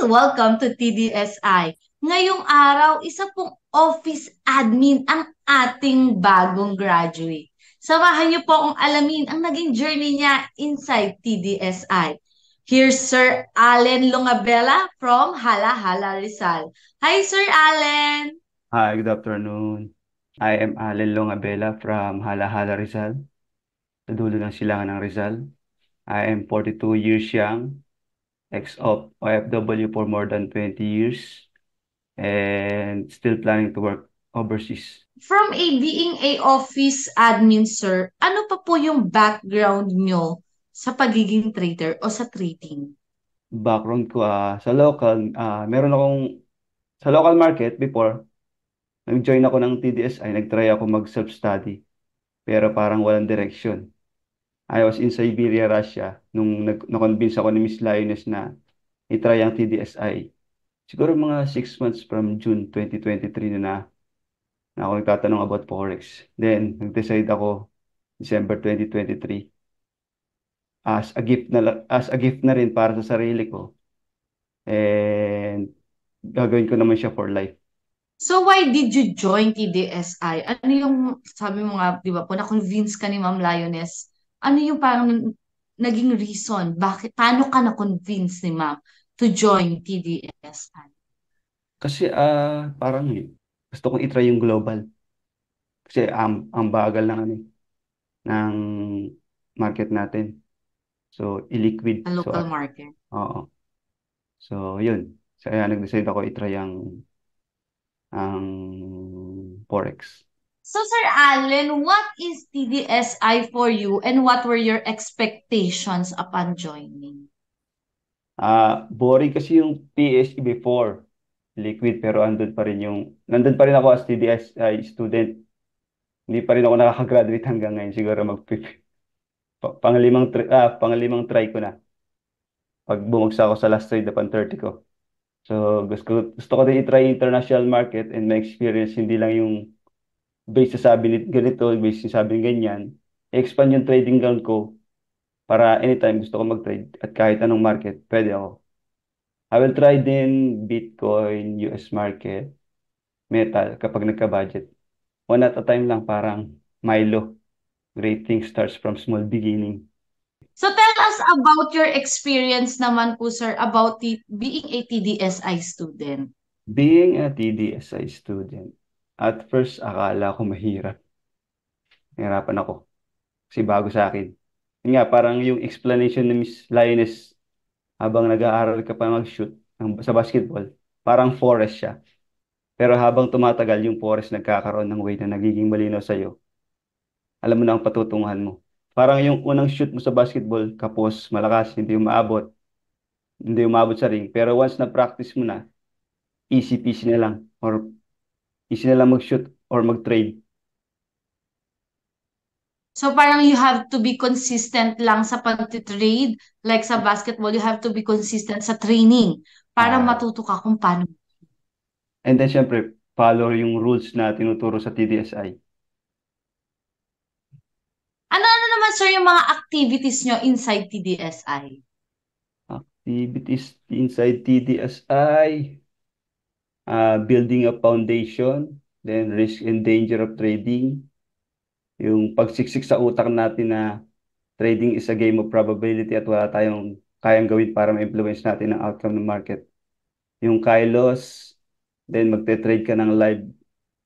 welcome to TDSI. Ngayong araw, isa pong office admin ang ating bagong graduate. Samahan niyo po akong alamin ang naging journey niya inside TDSI. Here's Sir Allen Longabella from Hala Hala Rizal. Hi, Sir Allen! Hi, good afternoon. I am Allen Longabella from Hala Rizal, sa dulo ng silangan ng Rizal. I am 42 years young, ex-op OFW for more than 20 years, and still planning to work overseas. From being a office admin, sir, ano pa po yung background nyo sa pagiging trader o sa trading? Background ko sa local, meron akong sa local market before, nag-join ako ng TDSI, nag-try ako mag-self-study, pero parang walang direction. I was in Siberia, Russia, nung na-convince ako ni Miss Lioness na i-try ang TDSI. Siguro mga 6 months from June 2023 na ako nagtatanong about Forex. Then, nag-decide ako December 2023 as a gift na rin para sa sarili ko. And gagawin ko naman siya for life. So why did you join TDSI? Ano yung, sabi mo nga, di ba po, na-convince ka ni Ma'am Lioness. Ano yung parang naging reason? Bakit, paano ka na-convince ni Ma'am to join TDSI? Kasi parang gusto kong i-try yung global. Kasi ang bagal ng ng market natin. So, illiquid. Sa So, local market? oo. So, yun. So, kaya nag-decide ako i-try ang Forex. So Sir Allen, what is TDSI for you and what were your expectations upon joining? Boring kasi yung PSE before. Liquid, pero nandun pa rin ako as TDSI student. Hindi pa rin ako nakakagraduate hanggang ngayon. Siguro pangalimang try ko na. Pag bumagsak ako sa last trade na 30 ko. So, gusto ko din i-try international market and ma-experience hindi lang yung base sa sabi ni ganito, base sa sabi ni ganyan. I-expand yung trading ground ko para anytime gusto ko mag-trade at kahit anong market, pwede ako. I will try din Bitcoin, US market, metal kapag nagka-budget. One at a time lang, parang Milo. Great thing starts from small beginning. So tell us about your experience naman po sir about being a TDSI student. Being a TDSI student, at first akala ko mahirap. Nahirapan ako kasi bago sa akin. Yun nga, parang yung explanation ni Miss Lioness habang nag-aaral ka pa mag-shoot sa basketball, parang forest siya. Pero habang tumatagal yung forest nagkakaroon ng way na nagiging malinaw sa'yo, alam mo na ang patutunguhan mo. Parang yung unang shoot mo sa basketball, kapos, malakas, hindi umabot sa ring. Pero once na practice mo na, easy peasy na lang or easy na lang mag-shoot or mag-trade. So parang you have to be consistent lang sa pag-trade. Like sa basketball, you have to be consistent sa training para Ah, matuto ka kung paano. and then syempre, follow yung rules na tinuturo sa TDSI. Ano-ano naman sir yung mga activities nyo inside TDSI? Activities inside TDSI, building a foundation, then risk and danger of trading, yung pagsiksik sa utak natin na trading is a game of probability at wala tayong kayang gawin para ma-influence natin ang outcome ng market. Yung Kylos, then magte-trade ka ng live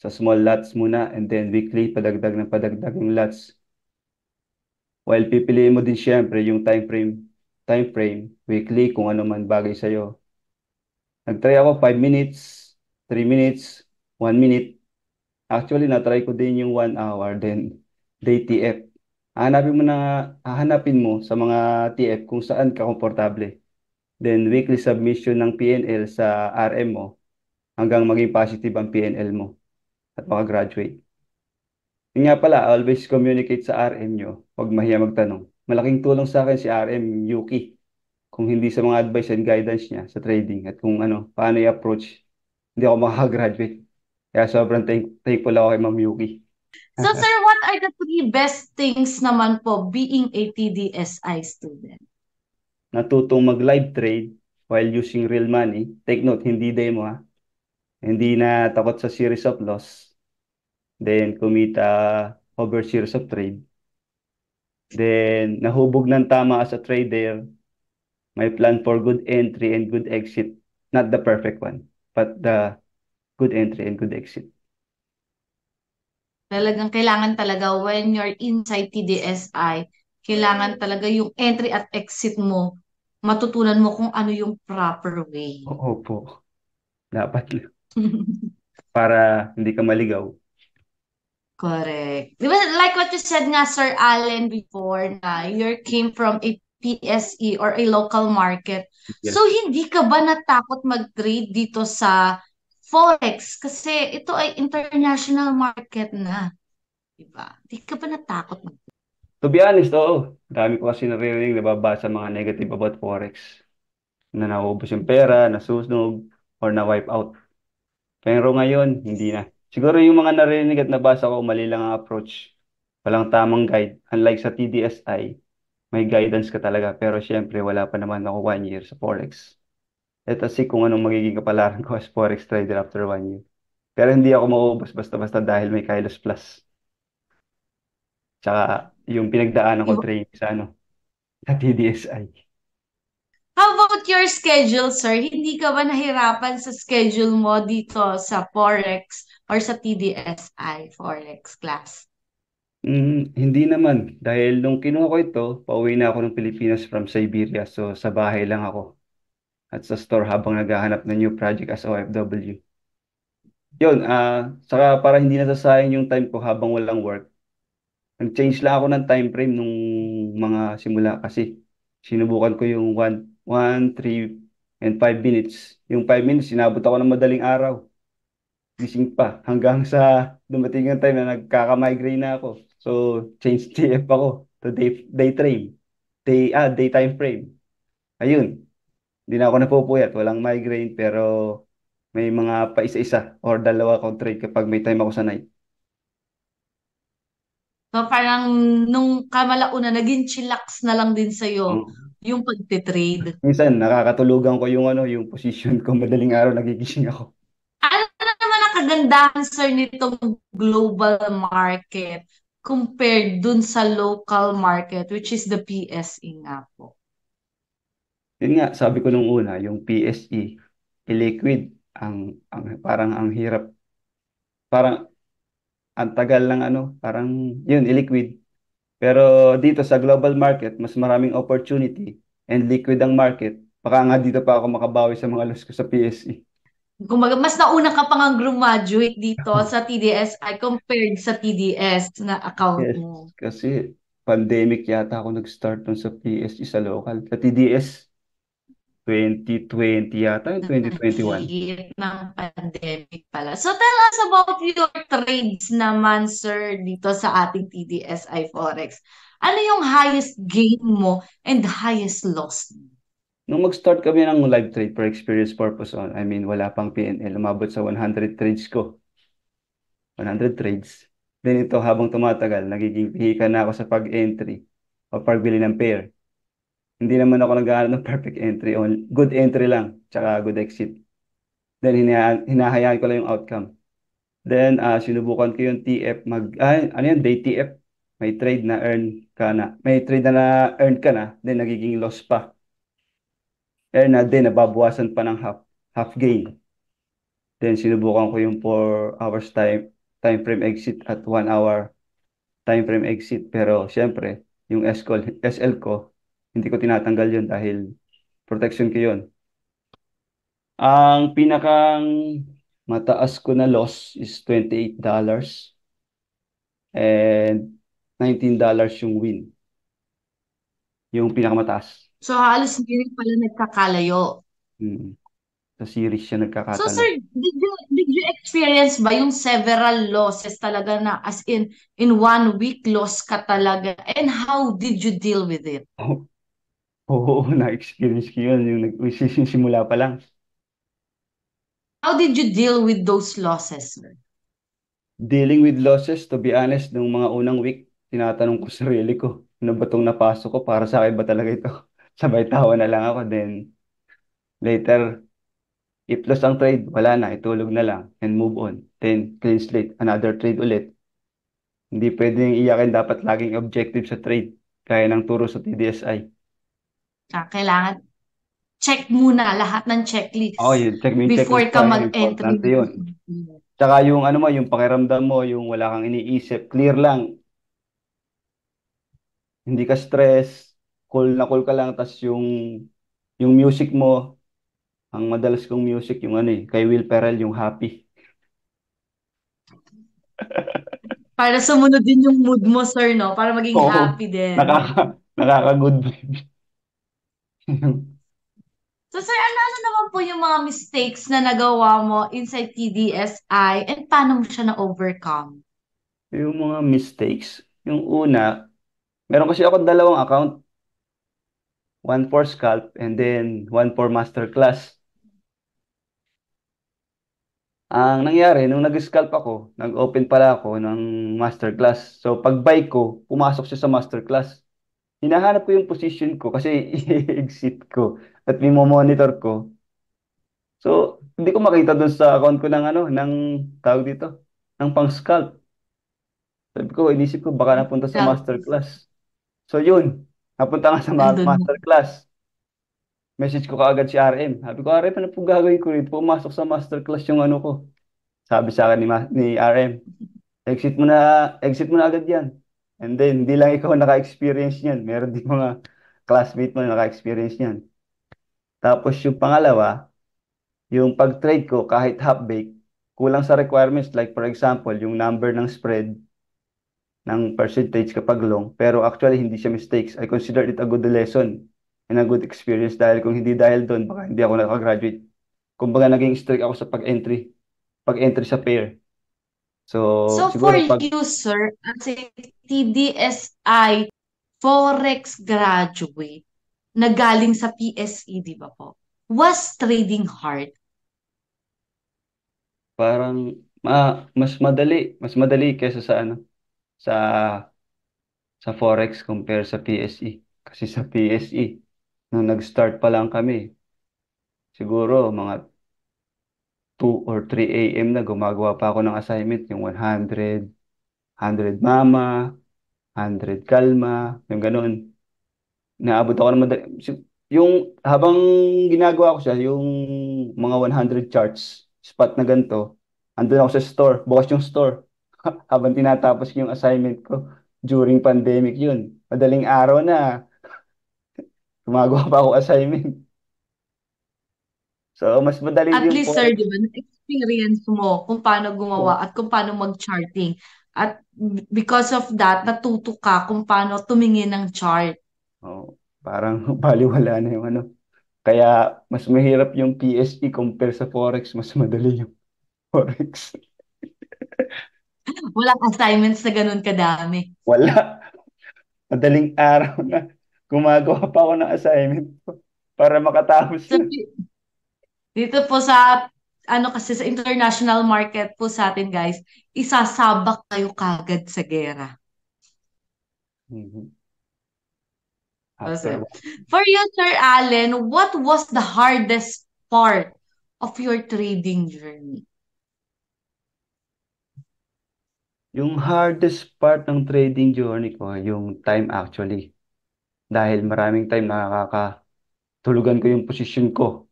sa small lots muna and then weekly padagdag yung lots. While pipiliin mo din syempre yung time frame, weekly kung ano man bagay sa'yo. Nag-try ako 5 minutes, 3 minutes, 1 minute. Actually, na-try ko din yung 1 hour, then day TF. Hahanapin mo sa mga TF kung saan ka komportable. Then weekly submission ng PNL sa RM mo hanggang maging positive ang PNL mo at makagraduate. Yun nga pala, always communicate sa RM nyo. Huwag mahiya magtanong. Malaking tulong sa akin si RM Yuki. Kung hindi sa mga advice and guidance niya sa trading at kung paano i-approach, hindi ako makakagraduate. Kaya sobrang thankful ako kay Ma'am Yuki. So sir, what are the three best things naman po being a TDSI student? Natutong mag-live trade, while using real money. Take note, hindi demo ha. Hindi na takot sa series of loss. Then kumita over series of trade. Then nahubog ng tama as a trader. May plan for good entry and good exit. Not the perfect one, but the good entry and good exit. Talagang kailangan talaga when you're inside TDSI, kailangan talaga yung entry at exit mo, matutunan mo kung ano yung proper way. Oo po. Dapat para hindi ka maligaw. Correct. Di ba, like what you said nga, Sir Allen, before, na you came from a PSE or a local market. So, Yes. hindi ka ba natakot mag-trade dito sa Forex? Kasi ito ay international market na. Diba? Hindi ka ba natakot mag To be honest, oo. Dami ko kasi naririnig, nababasa mga negative about Forex. Na nauubos yung pera, nasusunog, or na-wipe out. Pero ngayon, hindi na. Siguro yung mga narinig at nabasa ko, mali lang ang approach. Walang tamang guide. Unlike sa TDSI, may guidance ka talaga. Pero syempre, wala pa naman ako 1 year sa Forex. Let us see kung anong magiging kapalaran ko as Forex trader after 1 year. Pero hindi ako mauubos basta-basta dahil may Kylos Plus. Tsaka yung pinagdaanan ko iba? training sa sa TDSI. How about your schedule, sir? Hindi ka ba nahirapan sa schedule mo dito sa Forex or sa TDSI Forex class? Hindi naman. Dahil nung kinuha ko ito, pauwi na ako ng Pilipinas from Siberia. So, sa bahay lang ako. At sa store habang naghahanap ng new project as OFW. Yun, saka para hindi nasasayang yung time ko habang walang work, nag-change lang ako ng time frame nung mga simula kasi sinubukan ko yung 3, and 5 minutes. Yung 5 minutes, sinabot ako ng madaling araw. Gising pa hanggang sa dumating yung time na nagkaka-migraine na ako. So, change TF ako to day frame. Daytime frame. Ayun, hindi na ako napupuyat. Walang migraine pero may mga pa isa-isa or dalawa akong trade kapag may time ako sa night. So parang nung kamalauna, naging chillax na lang din sa'yo Um, yung pagtitrade. Minsan, nakakatulugan ko yung yung position ko. Madaling araw, nagigising ako. Ano naman ang kagandahan, sir, nitong global market compared dun sa local market, which is the PSE nga po? Yun nga, sabi ko nung una, yung PSE, illiquid, parang ang hirap, parang ang tagal ng parang yun, illiquid. Pero dito sa global market, mas maraming opportunity and liquid ang market. Baka nga dito pa ako makabawi sa mga loss ko sa PSE. Kumbaga, mas nauna ka pa nga graduate dito sa TDSI compared sa TDS na account Yes, mo. kasi pandemic yata ako nag-start dun sa PSE sa local. Sa TDS, 2020 yata, yung 2021. Higit ng pandemic pala. So tell us about your trades naman, sir, dito sa ating TDSI Forex. Ano yung highest gain mo and highest loss mo? Nung mag-start kami ng live trade for experience purpose I mean, wala pang PNL, umabot sa 100 trades ko. 100 trades. Then ito, habang tumatagal, nagiging pihika na ako sa pag-entry o pagbili ng pair. Hindi naman ako naghahanap ng perfect entry, good entry lang, tsaka good exit. Then hinahayaan ko lang yung outcome. Then sinubukan ko yung TF ano yan, day TF. May trade na na-earn ka na, then nagiging loss pa. Earn na din, nababawasan pa ng half gain. Then sinubukan ko yung 4 hours time frame exit at 1 hour time frame exit. Pero syempre, yung SL ko, hindi ko tinatanggal yun dahil protection ko yun. Ang pinakang mataas ko na loss is $28 and $19 yung win. Yung pinakamataaas. So halos hindi rin pala nagkakalayo. Mm. Sa series siya So nagkakatalo. sir, did you experience ba yung several losses talaga na as in 1 week loss ka talaga? And how did you deal with it? Oo, na-experience ko yun. Yung simula pa lang. How did you deal with those losses, sir? Dealing with losses, to be honest, nung mga unang week, tinatanong ko sarili ko, ano ba itong napasok ko? Para sa akin ba talaga ito? Sabay tawa na lang ako. Then, Later, if loss ang trade, wala na, itulog na lang and move on. Then, clean slate, another trade ulit. Hindi pwedeng iyakin dapat laging objective sa trade, kaya ng turo sa TDSI. Kailangan check muna lahat ng Oo, checklist yun. Check mo yung before checklist ka pa yun. mag-entry. Importante yun. Tsaka yung ano mo, yung pakiramdam mo, yung wala kang iniisip, clear lang. Hindi ka stress, cool na cool ka lang. Tas yung music mo, ang madalas kong music, yung ano eh, kay Will Ferrell, yung happy. Para sumunod din yung mood mo, sir, no? Para maging Oo, happy din. nakaka-good vibe. So, sir, ano naman po yung mga mistakes na nagawa mo inside TDSI and paano mo siya na-overcome? Yung mga mistakes, yung una, meron kasi ako dalawang account, one for scalp and then one for masterclass. Ang nangyari, nung nag-scalp ako, nag-open pala ako ng masterclass. So, pag buy ko, pumasok siya sa masterclass. Hinahanap ko yung position ko kasi i-exit ko at monitor ko. So, hindi ko makita doon sa account ko ng ano, ng tawag dito, ng pang-scalp. Sabi ko, inisip ko baka napunta sa Selfish. masterclass. So, yun, napunta nga sa Andun na. masterclass. Message ko kaagad si RM. Sabi ko, RM, ano po gagawin ko rito? Pumasok sa masterclass yung ano ko. Sabi sa akin ni RM, exit mo na agad yan. And then, hindi lang ikaw naka-experience niyan. Meron din mga classmate mo na naka-experience niyan. Tapos yung pangalawa, yung pag-trade ko kahit half-bake, kulang sa requirements. Like for example, yung number ng spread ng percentage kapag long. Pero actually, hindi siya mistakes. I consider it a good lesson and a good experience dahil kung hindi dahil doon, baka hindi ako nakagraduate. Kumbaga, naging strict ako sa pag-entry sa pair. So, So, for siguro pag you, sir, as a TDSI Forex graduate na galing sa PSE, di ba po? Was trading hard? parang mas madali kaysa sa ano, sa Forex compare sa PSE. Kasi sa PSE, nung nag-start pa lang kami, siguro mga 2 or 3 a.m. na gumagawa pa ako ng assignment, yung 100 mama, 100 kalma, yung ganoon. Naabot ako ng madali. Yung habang ginagawa ko siya, yung mga 100 charts, spot na ganito, andun ako sa store, bukas yung store. Habang tinatapos ko yung assignment ko during pandemic yun. Madaling araw na, gumagawa pa ako assignment. So, mas madali At yung least, sir, forex. di ba, na-experience mo kung paano gumawa Oh, at kung paano mag-charting. At because of that, natuto ka kung paano tumingin ng chart. oh, parang baliwala na yung ano. Kaya, mas mahirap yung PSE compare sa forex. Mas madali yung forex. Walang assignments na ganun kadami. Wala. Madaling araw na. Gumagawa pa ako ng assignment ko para makatapos So, na. dito po sa, ano kasi sa international market po sa atin, guys, isasabak kayo kagad sa gera. Mhm. After Kasi, for you, Sir Allen, what was the hardest part of your trading journey? yung hardest part ng trading journey ko, yung time actually. Dahil maraming time nakakatulugan ko yung posisyon ko.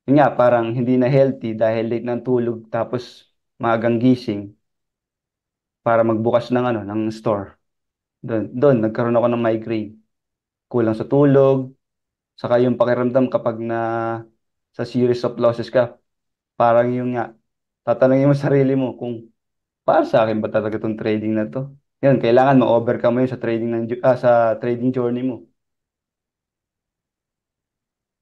Yun nga, parang hindi na healthy dahil late ng tulog tapos maagang gising para magbukas ng ano, ng store. Doon nagkaroon ako ng migraine. Kulang sa tulog, saka yung pakiramdam kapag sa series of losses ka, parang yung nga, tatanungin mo sarili mo kung para sa akin ba talaga itong trading na to? Yan, kailangan ma-overcome mo yun sa sa trading journey mo.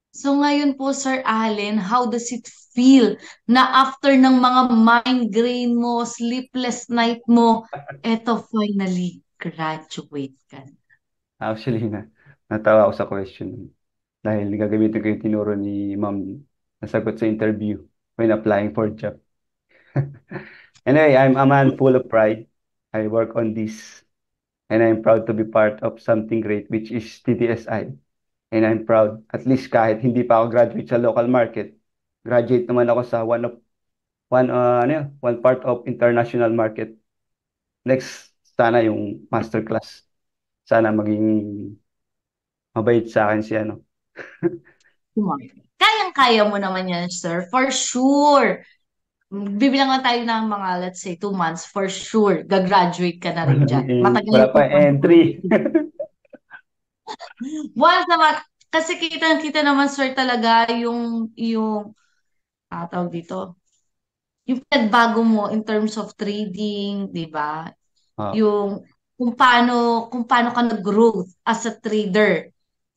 So ngayon po, Sir Allen, how does it feel na after ng mga migraine mo, sleepless night mo, eto finally, graduate ka. Actually, natawa ako sa question dahil gagamitin ko yung tinuro ni ma'am na sagot sa interview when applying for job. Anyway, I'm a man full of pride. I work on this and I'm proud to be part of something great, which is TTSI. And I'm proud. At least kahit hindi pa ako graduate sa local market, graduate naman ako sa one part of international market. Next, sana yung masterclass. Sana maging mabait sa akin si ano. Kayang-kaya mo naman yan, sir. For sure. Bibilang lang tayo ng mga, let's say, 2 months. For sure, gagraduate ka na rin dyan. Matagal Wala yung pa 2 months. entry. Once naman, kasi kita naman, sir, talaga tawag dito, yung pinagbago mo in terms of trading, di ba? Ah, Yung kung paano ka nag-grow as a trader.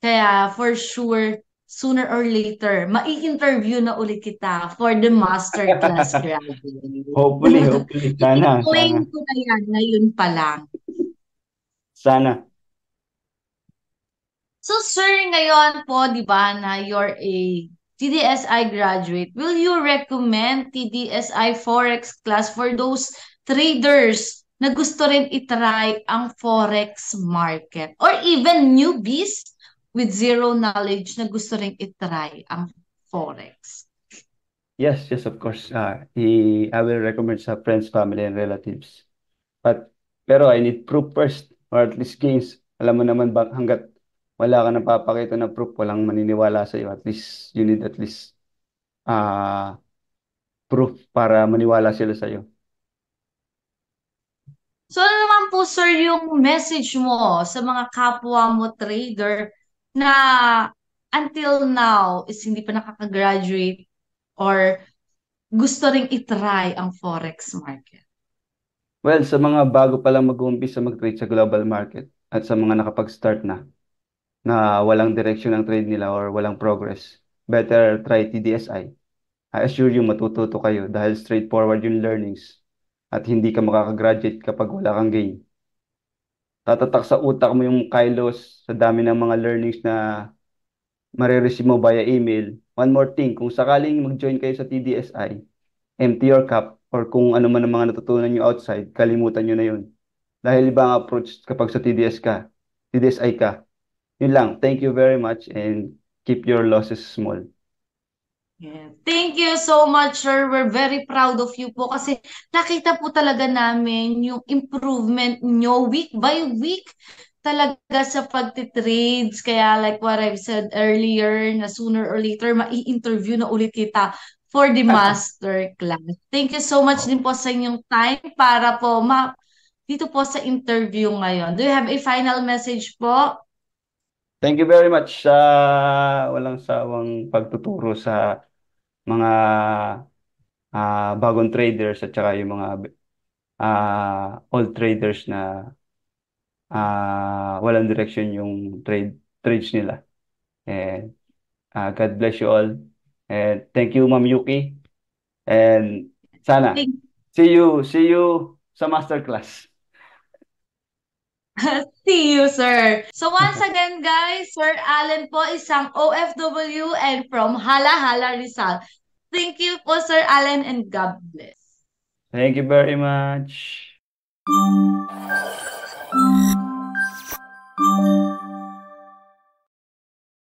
Kaya for sure, sooner or later, mai-interview na ulit kita for the masterclass graduate. hopefully. I-claim Sana. ko na yan ngayon pa lang. Sana. So sir, ngayon po, di ba, na you're a TDSI graduate, will you recommend TDSI Forex class for those traders na gusto rin itry ang Forex market? Or even newbies with zero knowledge na gusto rin itry ang Forex? Yes, of course. I will recommend sa friends, family, and relatives. Pero I need proof first, or at least gains. Alam mo naman ba, hanggat wala ka napapakita na proof, walang maniniwala sa iyo. At least, you need at least uh, proof para maniwala sila sa iyo. So ano naman po sir yung message mo sa mga kapwa mo trader na until now is hindi pa nakaka-graduate or gusto ring itry ang forex market? Well, sa mga bago pa lang mag-uumpisa mag-trade sa global market at sa mga nakapag-start na walang direction ng trade nila or walang progress, better try TDSI. I assure you matututo kayo dahil straightforward yung learnings at hindi ka makakagraduate kapag wala kang gain. Tatatak sa utak mo yung kilos sa dami ng mga learnings na marireceive mo via email. One more thing, kung sakaling mag-join kayo sa TDSI, empty your cup or kung ano man ang mga natutunan nyo outside, kalimutan nyo na yun. Dahil iba ang approach kapag sa TDSI ka. Yun lang. Thank you very much and keep your losses small. Yeah. Thank you so much, sir. We're very proud of you po kasi nakita po talaga namin yung improvement nyo week by week talaga sa pagtitrades. Kaya like what I've said earlier, na sooner or later, mai-interview na ulit kita for the master class. Thank you so much din po sa inyong time para po dito po sa interview ngayon. Do you have a final message po? Thank you very much sa walang sawang pagtuturo sa mga bagong traders at saka yung mga old traders na walang direction yung trades nila. And God bless you all. And thank you, Ma'am Yuki. And sana Thank see you sa masterclass. See you, sir. So once again, guys, Sir Allen po isang OFW and from Hala-Hala, Rizal. Thank you po, Sir Allen, and God bless. Thank you very much.